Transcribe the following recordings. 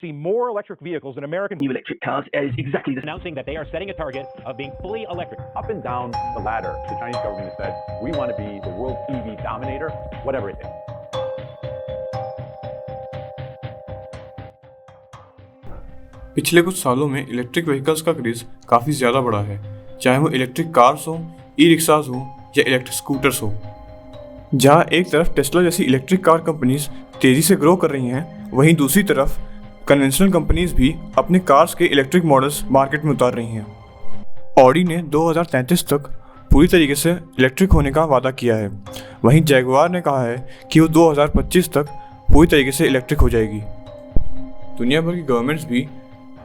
see more electric vehicles in American new electric cars is exactly the announcing that they are setting a target of being fully electric. Up and down the ladder, the Chinese government has said, we want to be the world EV dominator, whatever it takes. पिछले कुछ सालों में electric vehicles का craze काफ़ी ज़्यादा बढ़ा है, चाहे वो इलेक्ट्रिक कार्स हो, ई रिक्शाज हो या इलेक्ट्रिक स्कूटर्स हो। जहाँ एक तरफ टेस्ला जैसी इलेक्ट्रिक कार कंपनीज तेज़ी से ग्रो कर रही हैं, वहीं दूसरी तरफ कन्वेंशनल कंपनीज भी अपने कार्स के इलेक्ट्रिक मॉडल्स मार्केट में उतार रही हैं। ऑडी ने 2033 तक पूरी तरीके से इलेक्ट्रिक होने का वादा किया है, वहीं जैगुआर ने कहा है कि वो 2025 तक पूरी तरीके से इलेक्ट्रिक हो जाएगी। दुनिया भर की गवर्नमेंट्स भी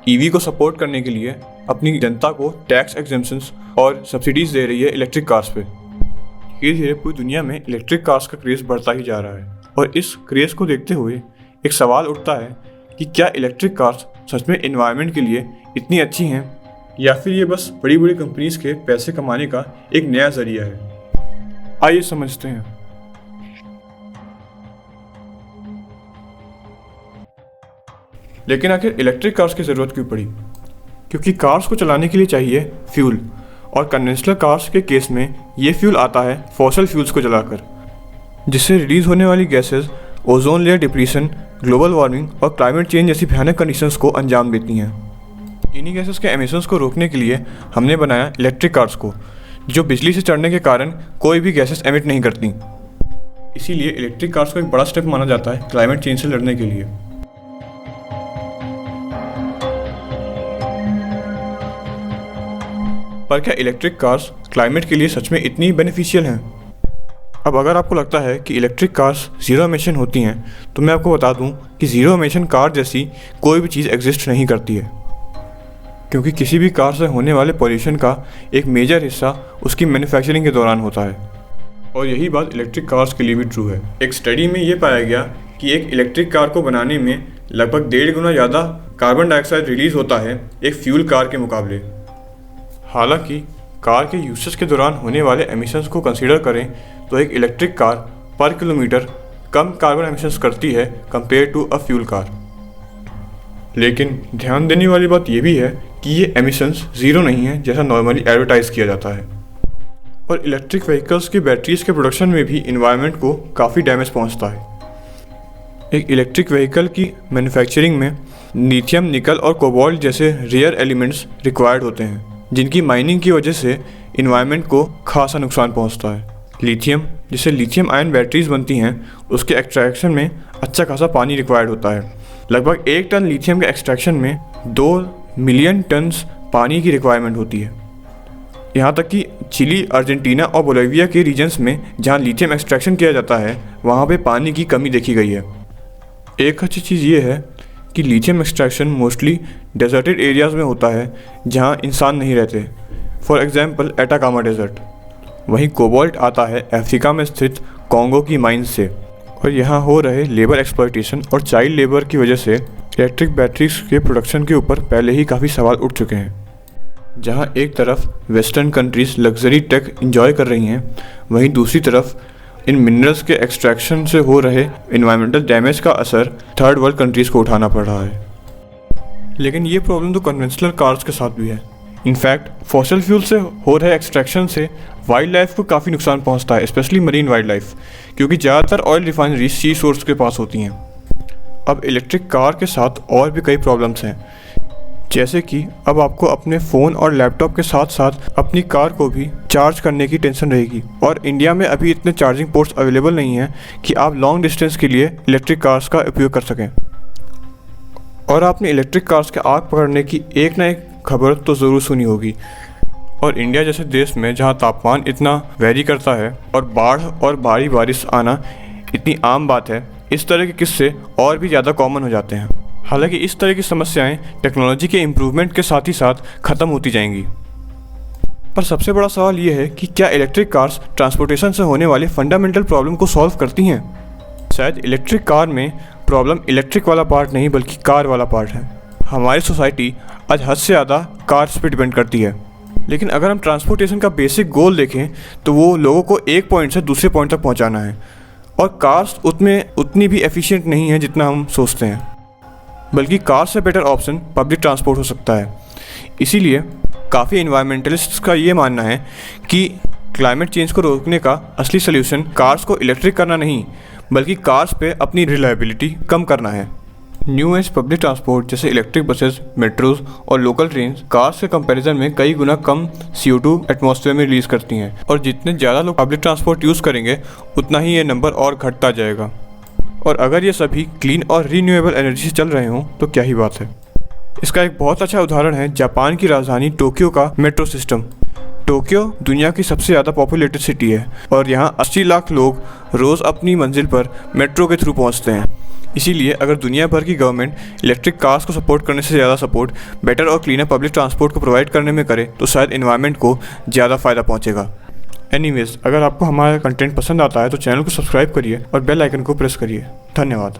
ईवी को सपोर्ट करने के लिए अपनी जनता को टैक्स एग्जेम्पशंस और सब्सिडीज़ दे रही है इलेक्ट्रिक कार्स पे। धीरे धीरे पूरी दुनिया में इलेक्ट्रिक कार्स का क्रेज़ बढ़ता ही जा रहा है, और इस क्रेज़ को देखते हुए एक सवाल उठता है कि क्या इलेक्ट्रिक कार्स सच में एनवायरनमेंट के लिए इतनी अच्छी हैं, या फिर ये बस बड़ी बड़ी कंपनीज के पैसे कमाने का एक नया जरिया है। आइए समझते हैं। लेकिन आखिर इलेक्ट्रिक कार्स की ज़रूरत क्यों पड़ी? क्योंकि कार्स को चलाने के लिए चाहिए फ्यूल, और कन्वेंशनल कार्स के केस में ये फ्यूल आता है फॉसिल फ्यूल्स को जलाकर, जिससे रिलीज़ होने वाली gases ozone layer depletion, global warming और क्लाइमेट चेंज जैसी भयानक कंडीशंस को अंजाम देती हैं। इन्हीं गैसेस के एमिशंस को रोकने के लिए हमने बनाया इलेक्ट्रिक कार्स को, जो बिजली से चढ़ने के कारण कोई भी गैसेस एमिट नहीं करती। इसीलिए इलेक्ट्रिक कार्स को एक बड़ा स्टेप माना जाता है क्लाइमेट चेंज से लड़ने के लिए। पर क्या इलेक्ट्रिक कार्स क्लाइमेट के लिए सच में इतनी बेनिफिशियल हैं? अब अगर आपको लगता है कि इलेक्ट्रिक कार्स ज़ीरो एमिशन होती हैं, तो मैं आपको बता दूं कि ज़ीरो एमिशन कार जैसी कोई भी चीज़ एग्जिस्ट नहीं करती है, क्योंकि किसी भी कार से होने वाले पॉल्यूशन का एक मेजर हिस्सा उसकी मैन्युफैक्चरिंग के दौरान होता है। और यही बात इलेक्ट्रिक कार्स के लिए भी ट्रू है। एक स्टडी में ये पाया गया कि एक इलेक्ट्रिक कार को बनाने में लगभग 1.5 गुना ज़्यादा कार्बन डाइऑक्साइड रिलीज़ होता है एक फ्यूल कार के मुकाबले। हालांकि कार के यूसेज के दौरान होने वाले एमिशंस को कंसीडर करें तो एक इलेक्ट्रिक कार पर किलोमीटर कम कार्बन एमिशंस करती है compare to a fuel car. लेकिन ध्यान देने वाली बात यह भी है कि ये एमिशंस ज़ीरो नहीं है जैसा नॉर्मली एडवर्टाइज किया जाता है। और इलेक्ट्रिक व्हीकल्स की बैटरीज़ के प्रोडक्शन में भी इन्वायरमेंट को काफ़ी डैमेज पहुंचता है। एक इलेक्ट्रिक व्हीकल की मैन्युफैक्चरिंग में लिथियम, निकल और कोबाल्ट जैसे रेयर एलिमेंट्स रिक्वायर्ड होते हैं, जिनकी माइनिंग की वजह से इन्वायरमेंट को खासा नुकसान पहुंचता है। लिथियम, जिससे लिथियम आयन बैटरीज बनती हैं, उसके एक्सट्रैक्शन में अच्छा खासा पानी रिक्वायर्ड होता है। लगभग 1 टन लिथियम के एक्सट्रैक्शन में 2 मिलियन टन्स पानी की रिक्वायरमेंट होती है। यहाँ तक कि चिली, अर्जेंटीना और बोलिविया के रीजन्स में जहाँ लिथियम एक्सट्रैक्शन किया जाता है, वहाँ पे पानी की कमी देखी गई है। एक अच्छी चीज़ ये है कि lithium extraction mostly deserted areas में होता है जहाँ इंसान नहीं रहते, फॉर एग्जांपल एटाकामा डेजर्ट। वहीं कोबाल्ट आता है अफ्रीका में स्थित कॉन्गो की माइंस से, और यहाँ हो रहे लेबर एक्सप्लॉयटेशन और चाइल्ड लेबर की वजह से इलेक्ट्रिक बैटरीज के प्रोडक्शन के ऊपर पहले ही काफ़ी सवाल उठ चुके हैं। जहाँ एक तरफ western countries luxury tech enjoy कर रही हैं, वहीं दूसरी तरफ इन मिनरल्स के एक्सट्रैक्शन से हो रहे इन्वायरमेंटल डैमेज का असर थर्ड वर्ल्ड कंट्रीज़ को उठाना पड़ रहा है। लेकिन ये प्रॉब्लम तो कन्वेंशनल कार्स के साथ भी है। इनफैक्ट फॉसिल फ्यूल से हो रहे एक्सट्रैक्शन से वाइल्ड लाइफ को काफ़ी नुकसान पहुंचता है, स्पेशली मरीन वाइल्ड लाइफ, क्योंकि ज़्यादातर ऑयल रिफाइनरीज सी सोर्स के पास होती हैं। अब इलेक्ट्रिक कार के साथ और भी कई प्रॉब्लम्स हैं, जैसे कि अब आपको अपने फ़ोन और लैपटॉप के साथ साथ अपनी कार को भी चार्ज करने की टेंशन रहेगी, और इंडिया में अभी इतने चार्जिंग पोर्ट्स अवेलेबल नहीं हैं कि आप लॉन्ग डिस्टेंस के लिए इलेक्ट्रिक कार्स का उपयोग कर सकें। और आपने इलेक्ट्रिक कार्स के आग पकड़ने की एक ना एक खबर तो ज़रूर सुनी होगी, और इंडिया जैसे देश में जहां तापमान इतना वेरी करता है और बाढ़ और भारी बारिश आना इतनी आम बात है, इस तरह के किस्से और भी ज़्यादा कॉमन हो जाते हैं। हालांकि इस तरह की समस्याएं टेक्नोलॉजी के इम्प्रूवमेंट के साथ ही साथ ख़त्म होती जाएंगी। पर सबसे बड़ा सवाल ये है कि क्या इलेक्ट्रिक कार्स ट्रांसपोर्टेशन से होने वाले फंडामेंटल प्रॉब्लम को सॉल्व करती हैं? शायद इलेक्ट्रिक कार में प्रॉब्लम इलेक्ट्रिक वाला पार्ट नहीं बल्कि कार वाला पार्ट है। हमारी सोसाइटी आज हद से ज़्यादा कार्स पे डिपेंड करती है, लेकिन अगर हम ट्रांसपोर्टेशन का बेसिक गोल देखें तो वो लोगों को एक पॉइंट से दूसरे पॉइंट तक पहुंचाना है, और कार्स उतनी भी एफिशिएंट नहीं है जितना हम सोचते हैं। बल्कि कार से बेटर ऑप्शन पब्लिक ट्रांसपोर्ट हो सकता है। इसीलिए काफ़ी इन्वायरमेंटलिस्ट्स का ये मानना है कि क्लाइमेट चेंज को रोकने का असली सल्यूशन कार्स को इलेक्ट्रिक करना नहीं, बल्कि कार्स पे अपनी रिलायबिलिटी कम करना है। न्यू एज पब्लिक ट्रांसपोर्ट जैसे इलेक्ट्रिक बसेस, मेट्रोज और लोकल ट्रेन कार्स के कंपैरिजन में कई गुना कम CO2 एटमॉस्फेयर में रिलीज़ करती हैं, और जितने ज़्यादा लोग पब्लिक ट्रांसपोर्ट यूज़ करेंगे उतना ही ये नंबर और घटता जाएगा। और अगर ये सभी क्लीन और रीन्यूएबल एनर्जी से चल रहे हों तो क्या ही बात है। इसका एक बहुत अच्छा उदाहरण है जापान की राजधानी टोक्यो का मेट्रो सिस्टम। टोक्यो दुनिया की सबसे ज़्यादा पॉपुलेटेड सिटी है और यहाँ 80 लाख लोग रोज़ अपनी मंजिल पर मेट्रो के थ्रू पहुँचते हैं। इसीलिए अगर दुनिया भर की गवर्नमेंट इलेक्ट्रिक कार्स को सपोर्ट करने से ज़्यादा सपोर्ट बेटर और क्लीनर पब्लिक ट्रांसपोर्ट को प्रोवाइड करने में करे तो शायद एनवायरनमेंट को ज़्यादा फ़ायदा पहुँचेगा। एनीवेज, अगर आपको हमारा कंटेंट पसंद आता है तो चैनल को सब्सक्राइब करिए और बेल आइकन को प्रेस करिए। धन्यवाद।